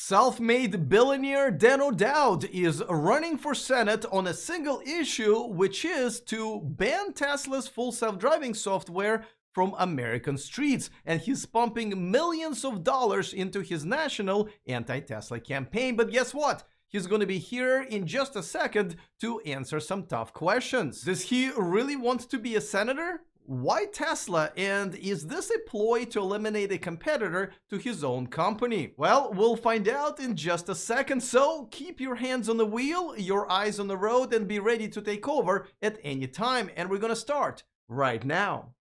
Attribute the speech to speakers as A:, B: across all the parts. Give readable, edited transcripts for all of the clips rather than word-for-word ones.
A: Self-made billionaire Dan O'Dowd is running for Senate on a single issue, which is to ban Tesla's full self-driving software from American streets, and he's pumping millions of dollars into his national anti-Tesla campaign. But guess what? He's going to be here in just a second to answer some tough questions. Does he really want to be a senator? Why Tesla, and is this a ploy to eliminate a competitor to his own company? Well, we'll find out in just a second, so keep your hands on the wheel, your eyes on the road, and be ready to take over at any time. And we're gonna start right now.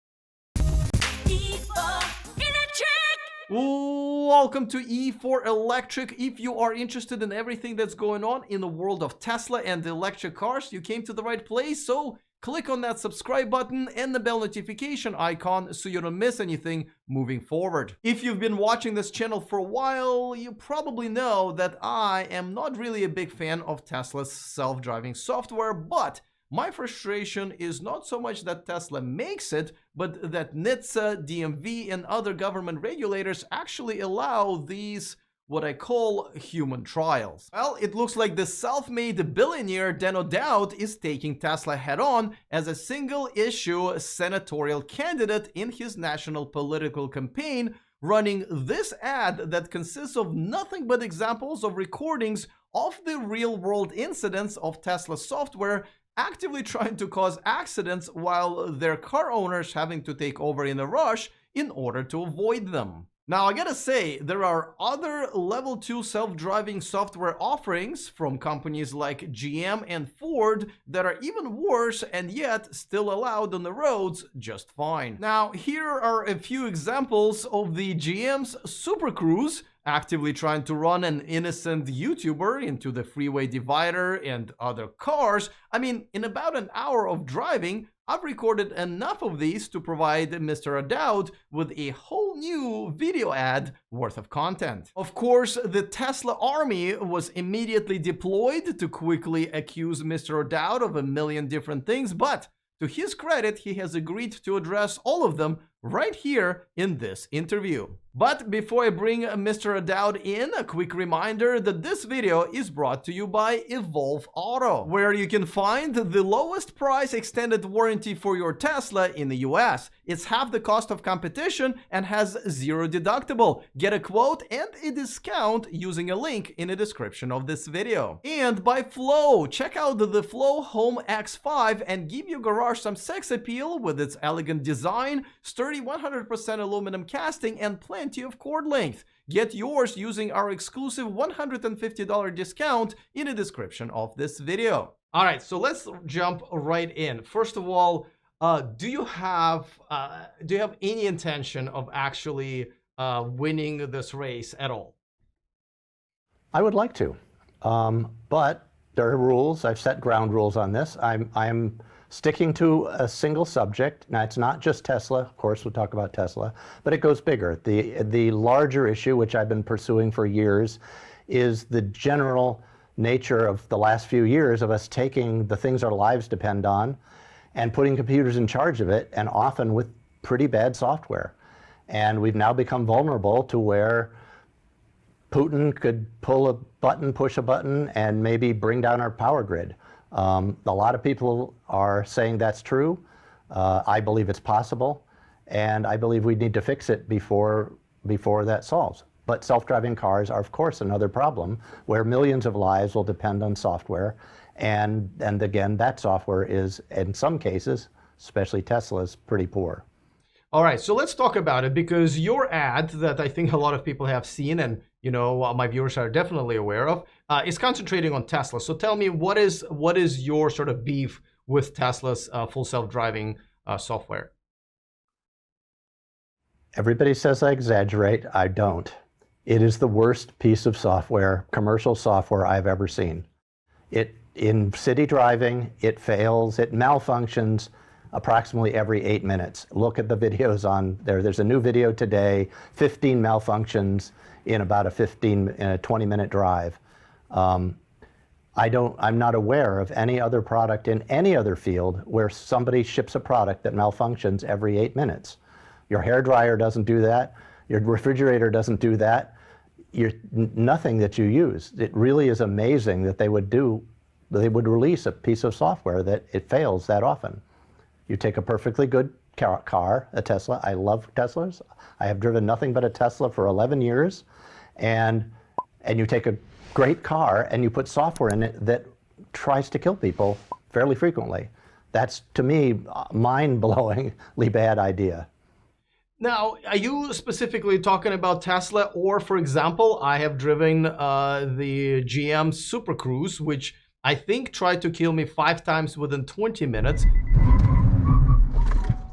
A: Welcome to E4 Electric. If you are interested in everything that's going on in the world of Tesla and electric cars, you came to the right place, so click on that subscribe button and the bell notification icon so you don't miss anything moving forward. If you've been watching this channel for a while, you probably know that I am not really a big fan of Tesla's self-driving software, but my frustration is not so much that Tesla makes it, but that NHTSA, DMV, and other government regulators actually allow these what I call human trials. Well, it looks like the self-made billionaire Dan O'Dowd is taking Tesla head-on as a single-issue senatorial candidate in his national political campaign, running this ad that consists of nothing but examples of recordings of the real-world incidents of Tesla software actively trying to cause accidents while their car owners having to take over in a rush in order to avoid them. Now, I gotta say, there are other level 2 self-driving software offerings from companies like GM and Ford that are even worse and yet still allowed on the roads just fine. Now, here are a few examples of the GM's Super Cruise actively trying to run an innocent YouTuber into the freeway divider and other cars. I mean, in about an hour of driving, I've recorded enough of these to provide Mr. O'Dowd with a whole new video ad worth of content. Of course, the Tesla army was immediately deployed to quickly accuse Mr. O'Dowd of a million different things, but to his credit, he has agreed to address all of them right here in this interview. But before I bring Mr. O'Dowd in, a quick reminder that this video is brought to you by Evolve Auto, where you can find the lowest price extended warranty for your Tesla in the US. It's half the cost of competition and has zero deductible. Get a quote and a discount using a link in the description of this video. And by Flow, check out the Flow Home X5 and give your garage some sex appeal with its elegant design, sturdy 100% aluminum casting, and plenty of cord length. Get yours using our exclusive $150 discount in the description of this video. All right, so let's jump right in. First of all, do you have any intention of actually winning this race at all?
B: I would like to, but there are rules. I've set ground rules on this. I'm sticking to a single subject. Now, it's not just Tesla. Of course, we'll talk about Tesla, but it goes bigger. The larger issue, which I've been pursuing for years, is the general nature of the last few years of us taking the things our lives depend on and putting computers in charge of it, and often with pretty bad software. And we've now become vulnerable to where Putin could pull a button, push a button, and maybe bring down our power grid. A lot of people are saying that's true. I believe it's possible, and I believe we need to fix it before that solves. But self-driving cars are, of course, another problem where millions of lives will depend on software, and again, that software is, in some cases, especially Tesla's, pretty poor.
A: All right, so let's talk about it, because your ad that I think a lot of people have seen, and my viewers are definitely aware of, is concentrating on Tesla. So tell me, what is your sort of beef with Tesla's full self-driving software?
B: Everybody says I exaggerate. I don't. It is the worst piece of software, commercial software, I've ever seen. In city driving, it fails, it malfunctions approximately every 8 minutes. Look at the videos on there. There's a new video today, 15 malfunctions in about a 20-minute drive. I'm not aware of any other product in any other field where somebody ships a product that malfunctions every 8 minutes. Your hairdryer doesn't do that. Your refrigerator doesn't do that. nothing that you use. It really is amazing that they would release a piece of software that it fails that often. You take a perfectly good car, a Tesla. I love Teslas. I have driven nothing but a Tesla for 11 years. And you take a great car and you put software in it that tries to kill people fairly frequently. That's, to me, mind-blowingly bad idea.
A: Now, are you specifically talking about Tesla, or, for example, I have driven the GM Super Cruise, which I think tried to kill me 5 times within 20 minutes,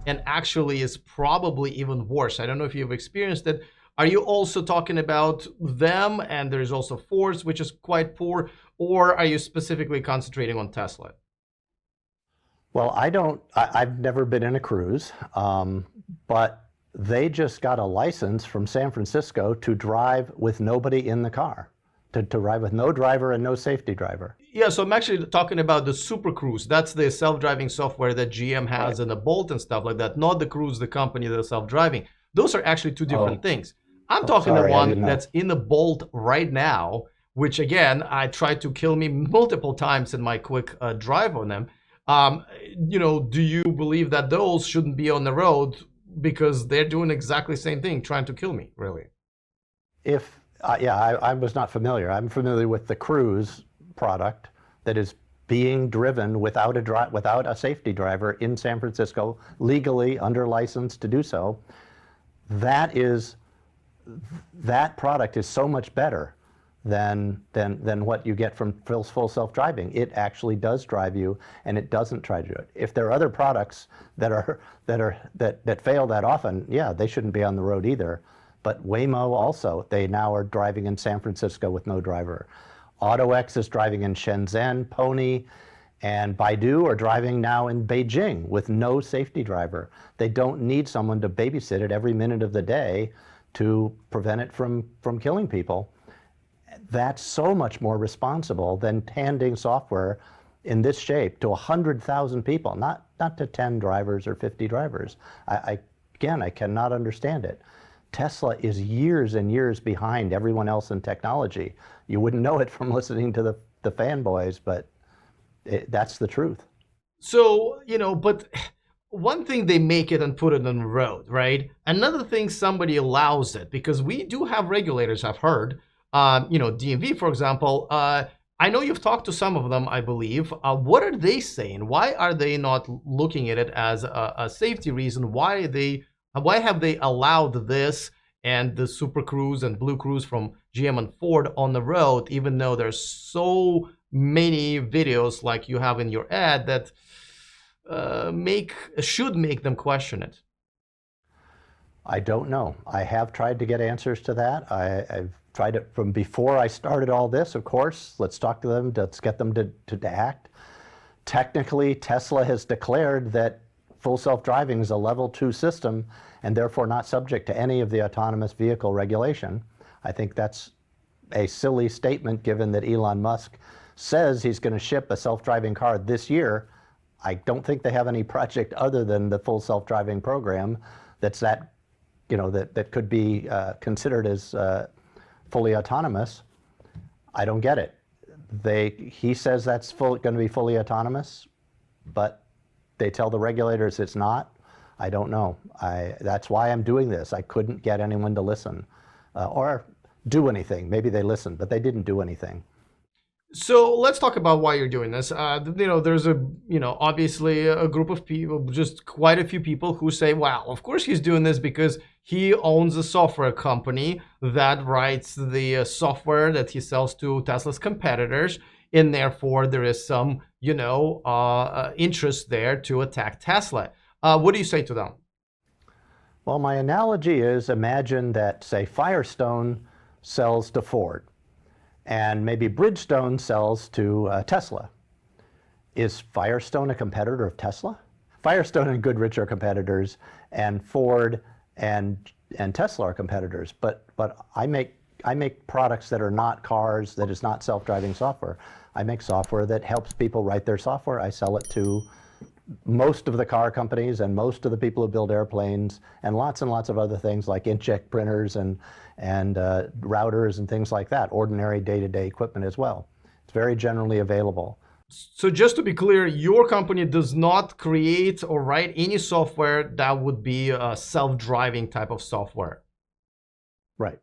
A: and actually is probably even worse. I don't know if you've experienced it. Are you also talking about them, and there's also Fords, which is quite poor, or are you specifically concentrating on Tesla?
B: Well, I've never been in a cruise, but they just got a license from San Francisco to drive with nobody in the car, to drive with no driver and no safety driver.
A: Yeah, so I'm actually talking about the Super Cruise. That's the self-driving software that GM has in the Bolt and stuff like that, not the Cruise, the company that's self-driving. Those are actually 2 different things. I'm talking the one that's in the Bolt right now, which again, I tried to kill me multiple times in my quick drive on them. Do you believe that those shouldn't be on the road because they're doing exactly the same thing, trying to kill me, really?
B: I was not familiar. I'm familiar with the Cruise product that is being driven without a safety driver in San Francisco, legally under license to do so. That product is so much better than what you get from full self-driving. It actually does drive you, and it doesn't try to do it. If there are other products that fail that often, yeah, they shouldn't be on the road either. But Waymo also, they now are driving in San Francisco with no driver. AutoX is driving in Shenzhen, Pony, and Baidu are driving now in Beijing with no safety driver. They don't need someone to babysit it every minute of the day to prevent it from killing people. That's so much more responsible than handing software in this shape to 100,000 people, not to 10 drivers or 50 drivers. I cannot understand it. Tesla is years and years behind everyone else in technology. You wouldn't know it from listening to the fanboys, but that's the truth.
A: So, but one thing they make it and put it on the road, right? Another thing, somebody allows it, because we do have regulators, I've heard, DMV, for example. I know you've talked to some of them, I believe. What are they saying? Why are they not looking at it as a safety reason? Why have they allowed this and the Super Cruise and Blue Cruise from GM and Ford on the road, even though there's so many videos like you have in your ad that should make them question it?
B: I don't know. I have tried to get answers to that. I've tried it from before I started all this, of course. Let's talk to them, let's get them to act. Technically, Tesla has declared that full self-driving is a level 2 system and therefore not subject to any of the autonomous vehicle regulation. I think that's a silly statement given that Elon Musk says he's going to ship a self-driving car this year. I don't think they have any project other than the full self-driving program that could be considered as fully autonomous. I don't get it. He says that's going to be fully autonomous, but they tell the regulators it's not. I don't know. That's why I'm doing this. I couldn't get anyone to listen or do anything. Maybe they listened, but they didn't do anything.
A: So let's talk about why you're doing this. There's obviously a group of people, just quite a few people who say, wow, of course he's doing this because he owns a software company that writes the software that he sells to Tesla's competitors. And therefore there is some, interest there to attack Tesla. What do you say to them?
B: Well, my analogy is, imagine that, say, Firestone sells to Ford, and maybe Bridgestone sells to Tesla. Is Firestone a competitor of Tesla? Firestone and Goodrich are competitors, and Ford and Tesla are competitors. But I make products that are not cars, that is not self-driving software. I make software that helps people write their software. I sell it to most of the car companies and most of the people who build airplanes and lots of other things like inkjet printers and routers and things like that, ordinary day-to-day equipment as well. It's very generally available.
A: So just to be clear, your company does not create or write any software that would be a self-driving type of software.
B: Right.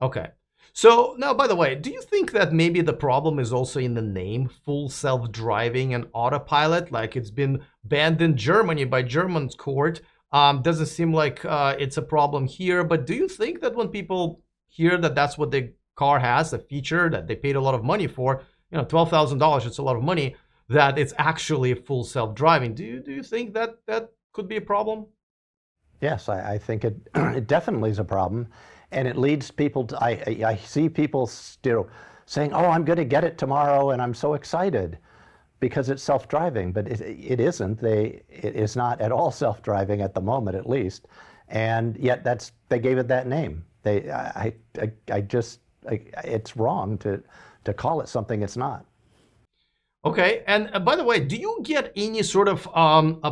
A: Okay. So now, by the way, do you think that maybe the problem is also in the name, full self-driving and autopilot? Like it's been banned in Germany by German's court. Doesn't seem like it's a problem here. But do you think that when people hear that that's what the car has, a feature that they paid a lot of money for, you know, $12,000, it's a lot of money, that it's actually full self-driving? Do you think that that could be a problem?
B: Yes, I think it it definitely is a problem. And it leads people to, I see people still saying, oh, I'm going to get it tomorrow and I'm so excited because it's self-driving, but it isn't. It is not at all self-driving at the moment, at least. And yet they gave it that name. It's wrong to call it something it's not.
A: Okay, and by the way, do you get any sort of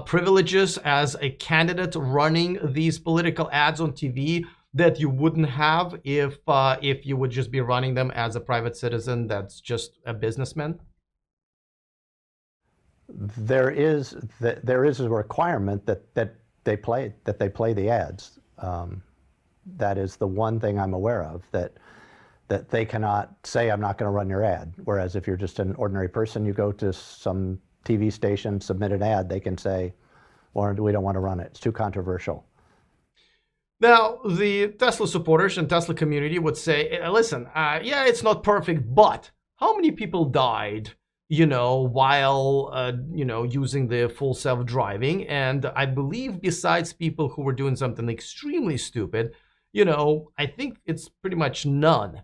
A: privileges as a candidate running these political ads on TV that you wouldn't have if you would just be running them as a private citizen that's just a businessman?
B: There is a requirement that they play the ads. That is the one thing I'm aware of, that they cannot say, I'm not going to run your ad. Whereas if you're just an ordinary person, you go to some TV station, submit an ad, they can say, or we don't want to run it. It's too controversial.
A: Now, the Tesla supporters and Tesla community would say, listen, yeah, it's not perfect, but how many people died, you know, while, you know, using the full self-driving? And I believe besides people who were doing something extremely stupid, you know, I think it's pretty much none.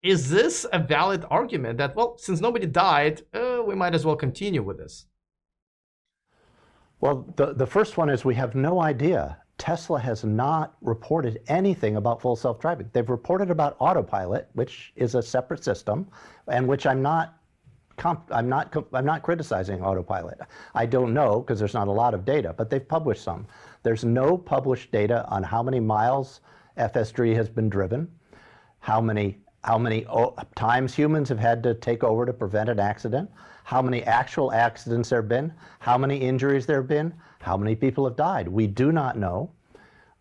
A: Is this a valid argument that, well, since nobody died, we might as well continue with this?
B: Well, the first one is we have no idea. Tesla has not reported anything about full self-driving. They've reported about autopilot, which is a separate system, and which I'm not criticizing autopilot. I don't know because there's not a lot of data, but they've published some. There's no published data on how many miles FSD has been driven, how many times humans have had to take over to prevent an accident, how many actual accidents there have been, how many injuries there have been, how many people have died. We do not know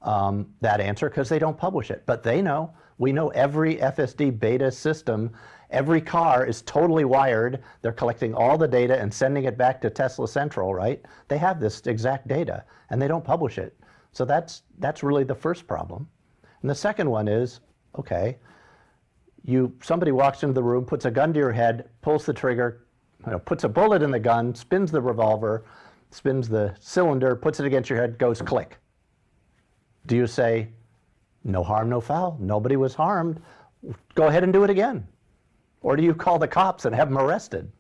B: that answer because they don't publish it, but they know. We know every FSD beta system, every car is totally wired. They're collecting all the data and sending it back to Tesla Central, right? They have this exact data and they don't publish it. So that's really the first problem. And the second one is, okay, somebody walks into the room, puts a gun to your head, pulls the trigger, puts a bullet in the gun, spins the revolver, spins the cylinder, puts it against your head, goes click. Do you say, no harm, no foul, nobody was harmed, go ahead and do it again? Or do you call the cops and have them arrested?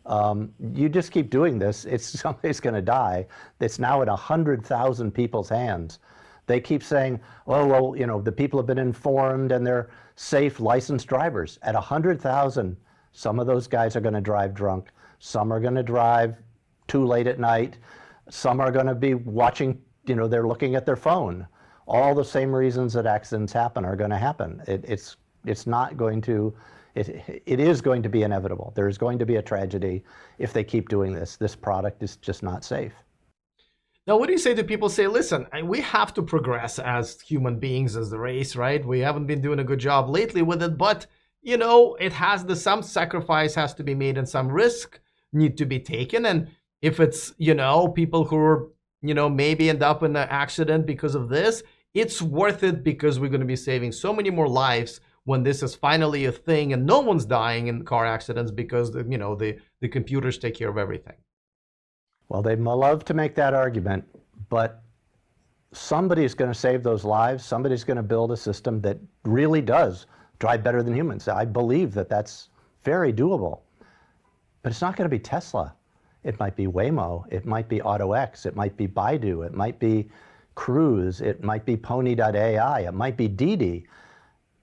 B: You just keep doing this, somebody's going to die. It's now in 100,000 people's hands. They keep saying, oh, well, you know, the people have been informed and they're safe, licensed drivers. At 100,000, some of those guys are going to drive drunk. Some are going to drive too late at night. Some are going to be watching, you know, they're looking at their phone. All the same reasons that accidents happen are going to happen. It's not going to, it is going to be inevitable. There's going to be a tragedy if they keep doing this. This product is just not safe.
A: Now, what do you say to people say, listen, we have to progress as human beings, as the race, right? We haven't been doing a good job lately with it, but, you know, it has some sacrifice has to be made and some risk need to be taken. And if it's, you know, people who are, you know, maybe end up in an accident because of this, it's worth it because we're going to be saving so many more lives when this is finally a thing and no one's dying in car accidents because, you know, the computers take care of everything.
B: Well, they'd love to make that argument, but somebody's going to save those lives. Somebody's going to build a system that really does drive better than humans. I believe that that's very doable, but it's not going to be Tesla. It might be Waymo. It might be AutoX. It might be Baidu. It might be Cruise. It might be Pony.ai. It might be Didi.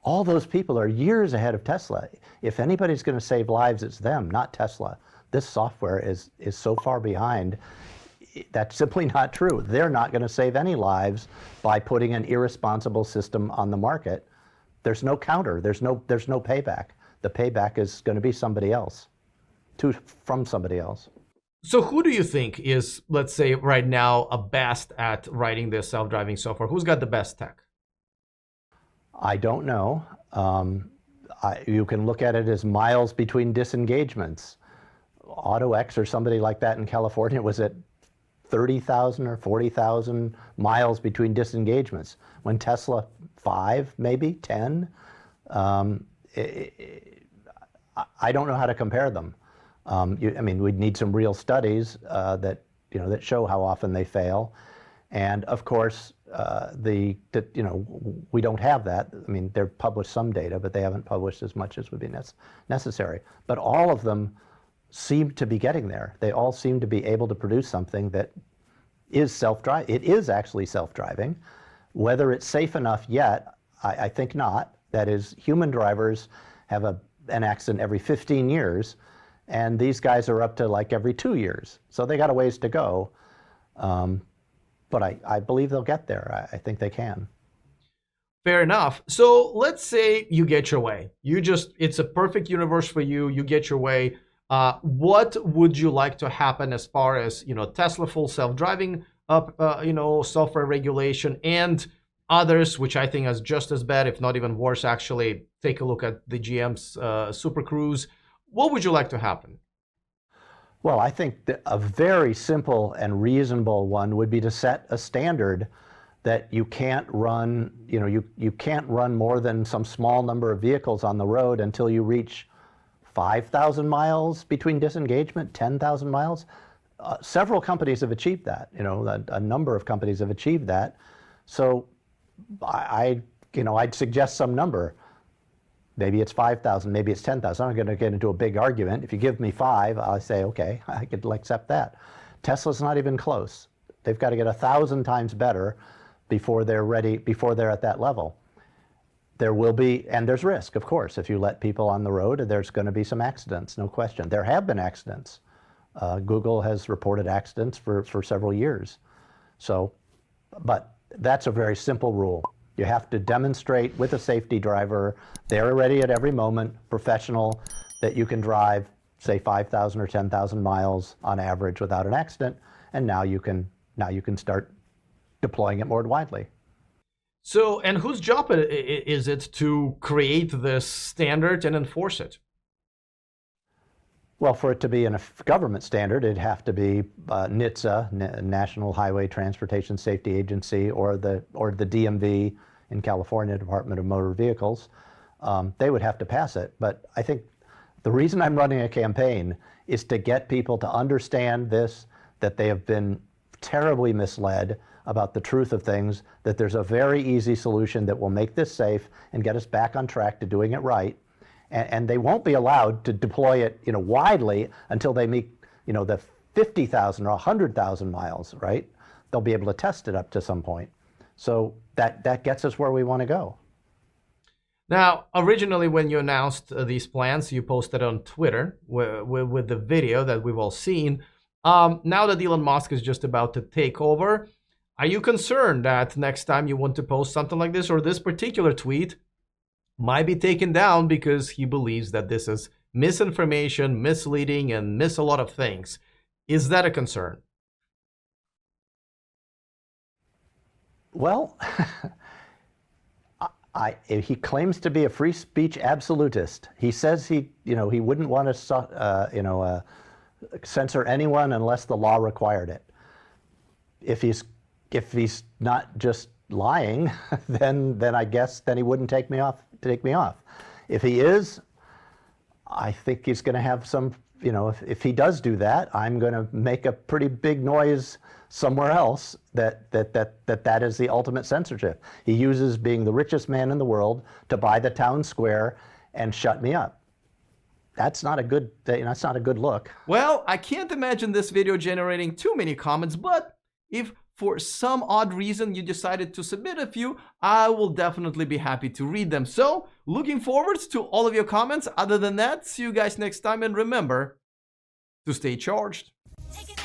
B: All those people are years ahead of Tesla. If anybody's going to save lives, it's them, not Tesla. this software is so far behind. That's simply not true. They're not going to save any lives by putting an irresponsible system on the market. There's no counter. There's no payback. The payback is going to be somebody else, from somebody else.
A: So who do you think is, let's say right now, best at writing this self-driving software? Who's got the best tech?
B: I don't know. You can look at it as miles between disengagements. AutoX or somebody like that in California was at 30,000 or 40,000 miles between disengagements. When Tesla 5, maybe 10. I don't know how to compare them. I mean, we'd need some real studies that show how often they fail, and of course, we don't have that. I mean, they've published some data, but they haven't published as much as would be necessary. But all of them seem to be getting there. They all seem to be able to produce something that is self-driving. It is actually self-driving. Whether it's safe enough yet, I think not. That is, human drivers have an accident every 15 years, and these guys are up to like every 2 years. So they got a ways to go. But I believe they'll get there. I think they can.
A: Fair enough. So let's say you get your way. It's a perfect universe for you. You get your way. What would you like to happen as far as, Tesla full self-driving, software regulation and others, which I think is just as bad, if not even worse, actually? Take a look at the GM's Super Cruise. What would you like to happen?
B: Well, I think that a very simple and reasonable one would be to set a standard that you can't run, you can't run more than some small number of vehicles on the road until you reach 5,000 miles between disengagement, 10,000 miles. Several companies have achieved that. A number of companies have achieved that. So I'd suggest some number. Maybe it's 5,000, maybe it's 10,000. I'm not going to get into a big argument. If you give me 5, I'll say, okay, I could accept that. Tesla's not even close. They've got to get 1,000 times better before they're ready, before they're at that level. There will be, and there's risk, of course. If you let people on the road, there's going to be some accidents, no question. There have been accidents. Google has reported accidents for several years. So, but that's a very simple rule. You have to demonstrate with a safety driver, they're ready at every moment, professional, that you can drive, say, 5,000 or 10,000 miles on average without an accident, and now you can start deploying it more widely.
A: So, and whose job is it to create this standard and enforce it?
B: Well, for it to be a government standard, it'd have to be NHTSA, National Highway Transportation Safety Agency, or the DMV in California, Department of Motor Vehicles. They would have to pass it. But I think the reason I'm running a campaign is to get people to understand this, that they have been terribly misled about the truth of things, that there's a very easy solution that will make this safe and get us back on track to doing it right. And they won't be allowed to deploy it, widely until they meet, the 50,000 or 100,000 miles, right? They'll be able to test it up to some point. So that gets us where we want to go.
A: Now, originally when you announced these plans, you posted on Twitter with the video that we've all seen. Now that Elon Musk is just about to take over, are you concerned that next time you want to post something like this, or this particular tweet might be taken down because he believes that this is misinformation, misleading, and miss a lot of things? Is that a concern?
B: Well, he claims to be a free speech absolutist. He says he wouldn't want to censor anyone unless the law required it. If he's not just lying, then I guess he wouldn't take me off. If he is, I think he's going to have some. If he does do that, I'm going to make a pretty big noise somewhere else that is the ultimate censorship. He uses being the richest man in the world to buy the town square and shut me up. That's not a good. That's not a good look.
A: Well, I can't imagine this video generating too many comments, but if for some odd reason you decided to submit a few, I will definitely be happy to read them. So, looking forward to all of your comments. Other than that, see you guys next time, and remember, to stay charged.
C: Take it